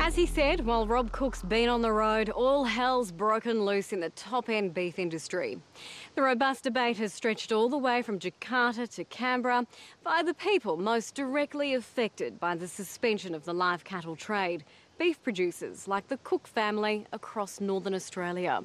As he said, while Rob Cook's been on the road, all hell's broken loose in the top-end beef industry. The robust debate has stretched all the way from Jakarta to Canberra by the people most directly affected by the suspension of the live cattle trade, beef producers like the Cook family across northern Australia.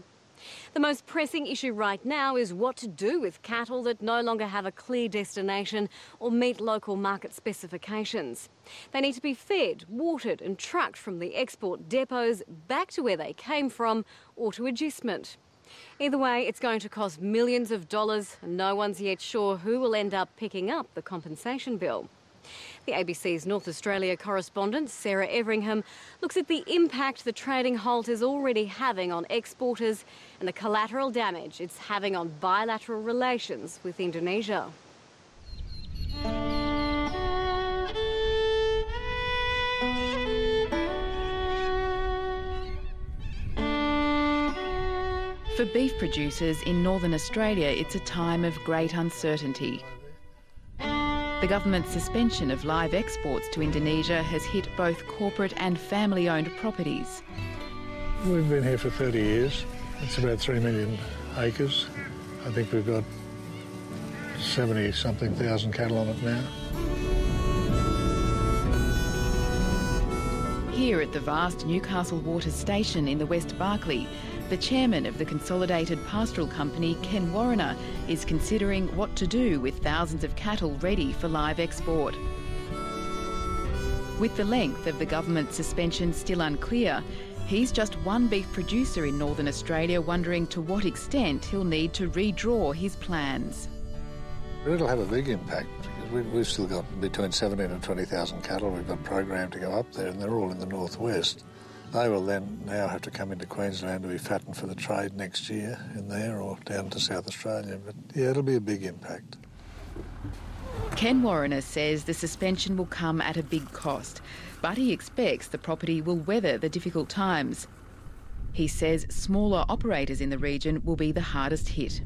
The most pressing issue right now is what to do with cattle that no longer have a clear destination or meet local market specifications. They need to be fed, watered and trucked from the export depots back to where they came from or to agistment. Either way, it's going to cost millions of dollars and no one's yet sure who will end up picking up the compensation bill. The ABC's North Australia correspondent, Sarah Everingham, looks at the impact the trading halt is already having on exporters and the collateral damage it's having on bilateral relations with Indonesia. For beef producers in northern Australia, it's a time of great uncertainty. The government's suspension of live exports to Indonesia has hit both corporate and family-owned properties. We've been here for 30 years. It's about 3 million acres. I think we've got 70-something thousand cattle on it now. Here at the vast Newcastle Water Station in the West Barkly, the chairman of the Consolidated Pastoral Company, Ken Warriner, is considering what to do with thousands of cattle ready for live export. With the length of the government suspension still unclear, he's just one beef producer in northern Australia wondering to what extent he'll need to redraw his plans. It'll have a big impact. We've still got between 17 and 20,000 cattle we've got programmed to go up there, and they're all in the northwest. They will then now have to come into Queensland to be fattened for the trade next year in there or down to South Australia. But yeah, it'll be a big impact. Ken Warriner says the suspension will come at a big cost, but he expects the property will weather the difficult times. He says smaller operators in the region will be the hardest hit.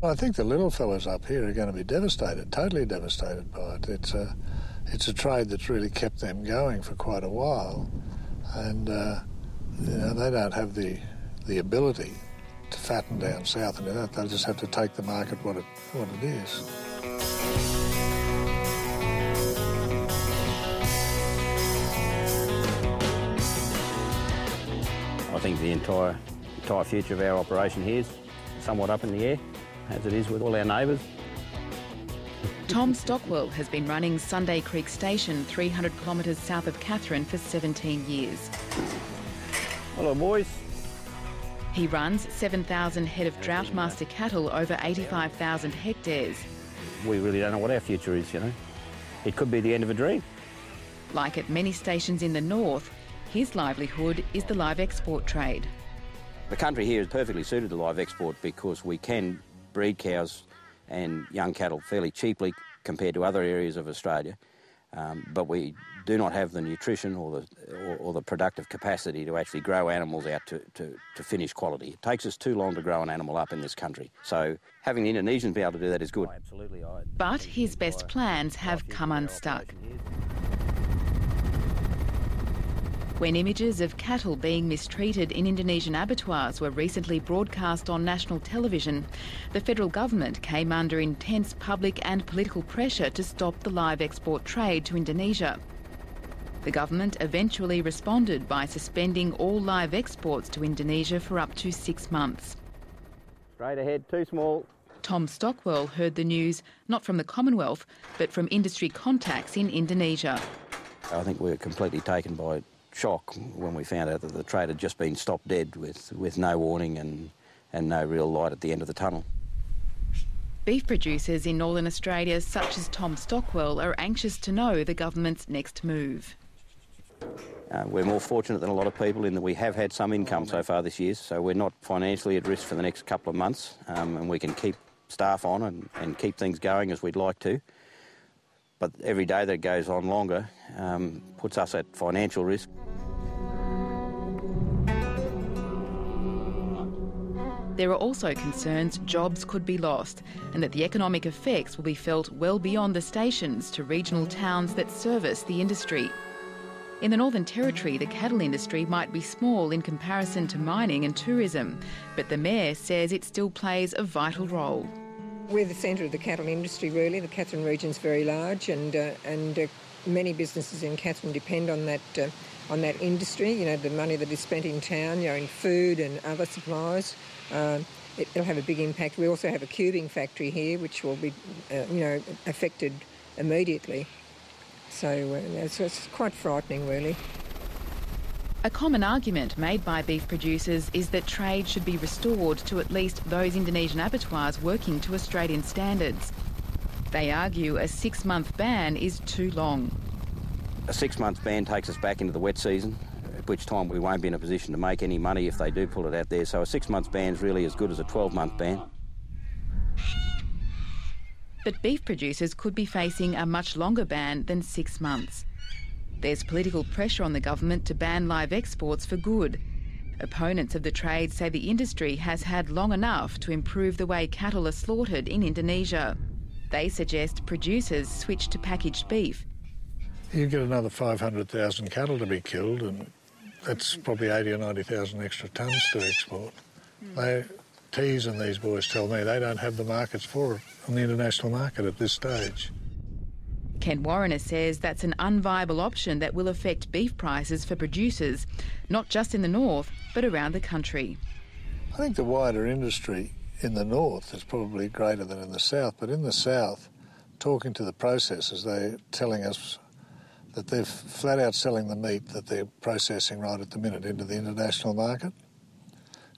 Well, I think the little fellas up here are going to be devastated, totally devastated by it. It's a trade that's really kept them going for quite a while. And they don't have the ability to fatten down south and do that. They'll just have to take the market what it is. I think the entire future of our operation here is somewhat up in the air, as it is with all our neighbours. Tom Stockwell has been running Sunday Creek Station 300 kilometres south of Katherine for 17 years. Hello, boys. He runs 7,000 head of Droughtmaster cattle over 85,000 hectares. We really don't know what our future is, you know. It could be the end of a dream. Like at many stations in the north, his livelihood is the live export trade. The country here is perfectly suited to live export because we can breed cows and young cattle fairly cheaply compared to other areas of Australia, but we do not have the nutrition or the productive capacity to actually grow animals out to finished quality. It takes us too long to grow an animal up in this country, so having the Indonesians be able to do that is good. But his best plans have come unstuck. When images of cattle being mistreated in Indonesian abattoirs were recently broadcast on national television, the federal government came under intense public and political pressure to stop the live export trade to Indonesia. The government eventually responded by suspending all live exports to Indonesia for up to 6 months. Straight ahead, too small. Tom Stockwell heard the news not from the Commonwealth, but from industry contacts in Indonesia. I think we were completely taken by shock when we found out that the trade had just been stopped dead with no warning and no real light at the end of the tunnel. Beef producers in northern Australia, such as Tom Stockwell, are anxious to know the government's next move. We're more fortunate than a lot of people in that we have had some income so far this year, so we're not financially at risk for the next couple of months, and we can keep staff on and keep things going as we'd like to. But every day that goes on longer puts us at financial risk. There are also concerns jobs could be lost and that the economic effects will be felt well beyond the stations to regional towns that service the industry. In the Northern Territory, the cattle industry might be small in comparison to mining and tourism, but the Mayor says it still plays a vital role. We're the centre of the cattle industry, really. The Katherine region's very large, and many businesses in Katherine depend on that industry. You know, the money that is spent in town, you know, in food and other supplies. It'll have a big impact. We also have a cubing factory here, which will be, affected immediately. So it's quite frightening, really. A common argument made by beef producers is that trade should be restored to at least those Indonesian abattoirs working to Australian standards. They argue a 6-month ban is too long. A 6-month ban takes us back into the wet season, at which time we won't be in a position to make any money if they do pull it out there. So a 6-month ban is really as good as a 12-month ban. But beef producers could be facing a much longer ban than 6 months. There's political pressure on the government to ban live exports for good. Opponents of the trade say the industry has had long enough to improve the way cattle are slaughtered in Indonesia. They suggest producers switch to packaged beef. You get another 500,000 cattle to be killed, and that's probably 80 or 90,000 extra tonnes to export. Tees and these boys tell me they don't have the markets for it on the international market at this stage. Ken Warriner says that's an unviable option that will affect beef prices for producers, not just in the north, but around the country. I think the wider industry in the north is probably greater than in the south, but in the south, talking to the processors, they're telling us that they're flat out selling the meat that they're processing right at the minute into the international market.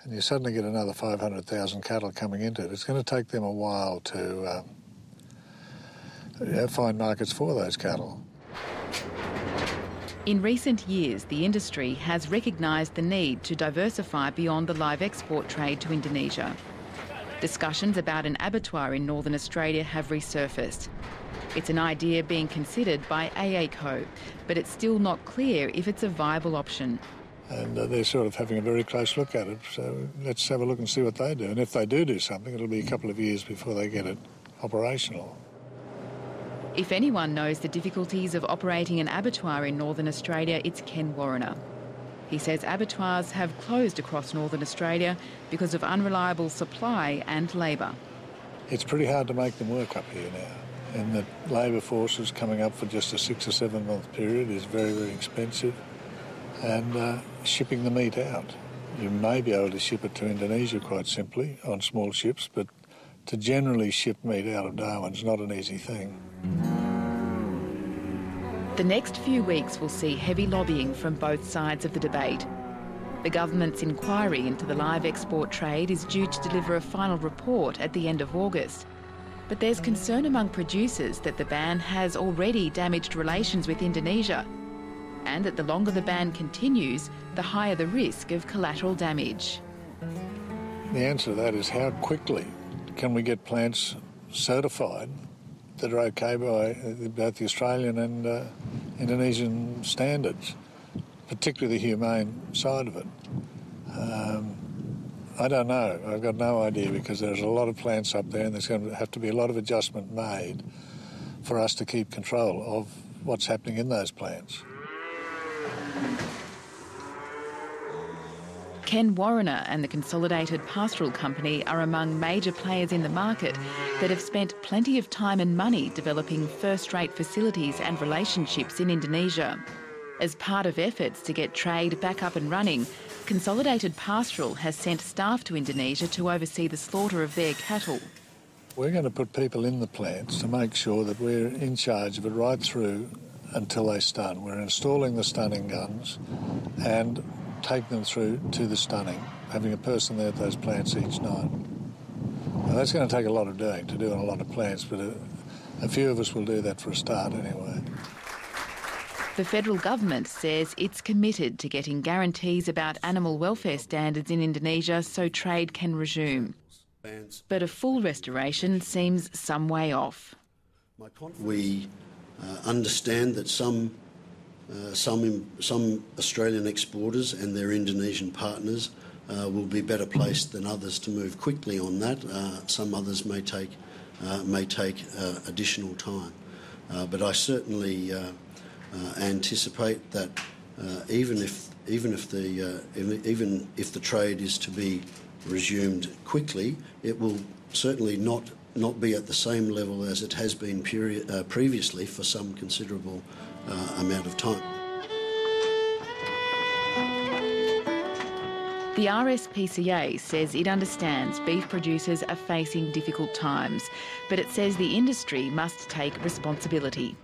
And you suddenly get another 500,000 cattle coming into it. It's going to take them a while to find markets for those cattle. In recent years, the industry has recognised the need to diversify beyond the live export trade to Indonesia. Discussions about an abattoir in Northern Australia have resurfaced. It's an idea being considered by AACO, but it's still not clear if it's a viable option. And they're sort of having a very close look at it, so let's have a look and see what they do. And if they do something, it'll be a couple of years before they get it operational. If anyone knows the difficulties of operating an abattoir in Northern Australia, it's Ken Warriner. He says abattoirs have closed across Northern Australia because of unreliable supply and labour. It's pretty hard to make them work up here now, and the labour force is coming up for just a 6 or 7 month period is very, very expensive. And shipping the meat out. You may be able to ship it to Indonesia quite simply on small ships, but to generally ship meat out of Darwin's not an easy thing. The next few weeks will see heavy lobbying from both sides of the debate. The government's inquiry into the live export trade is due to deliver a final report at the end of August. But there's concern among producers that the ban has already damaged relations with Indonesia, and that the longer the ban continues, the higher the risk of collateral damage. The answer to that is how quickly can we get plants certified that are okay by both the Australian and Indonesian standards, particularly the humane side of it. I don't know. I've got no idea, because there's a lot of plants up there and there's going to have to be a lot of adjustment made for us to keep control of what's happening in those plants. Ken Warriner and the Consolidated Pastoral Company are among major players in the market that have spent plenty of time and money developing first-rate facilities and relationships in Indonesia. As part of efforts to get trade back up and running, Consolidated Pastoral has sent staff to Indonesia to oversee the slaughter of their cattle. We're going to put people in the plants to make sure that we're in charge of it right through until they stun. We're installing the stunning guns and take them through to the stunning, having a person there at those plants each night. Now, that's going to take a lot of doing to do on a lot of plants, but a few of us will do that for a start anyway. The federal government says it's committed to getting guarantees about animal welfare standards in Indonesia so trade can resume. But a full restoration seems some way off. We understand that some Australian exporters and their Indonesian partners will be better placed than others to move quickly on that. Some others may take additional time. But I certainly anticipate that even if the trade is to be resumed quickly, it will certainly not be at the same level as it has been previously for some considerable amount of time. The RSPCA says it understands beef producers are facing difficult times, but it says the industry must take responsibility.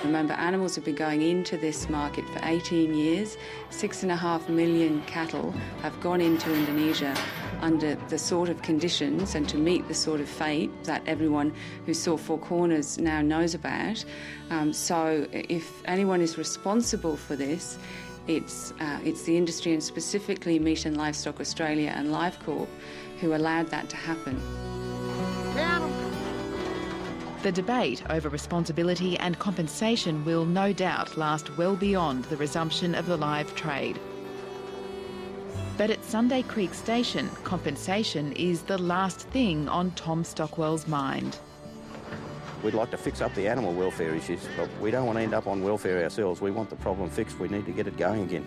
Remember, animals have been going into this market for 18 years. 6.5 million cattle have gone into Indonesia under the sort of conditions and to meet the sort of fate that everyone who saw Four Corners now knows about. So if anyone is responsible for this, it's the industry, and specifically Meat and Livestock Australia and LiveCorp, who allowed that to happen. The debate over responsibility and compensation will no doubt last well beyond the resumption of the live trade. But at Sunday Creek Station, compensation is the last thing on Tom Stockwell's mind. We'd like to fix up the animal welfare issues, but we don't want to end up on welfare ourselves. We want the problem fixed. We need to get it going again.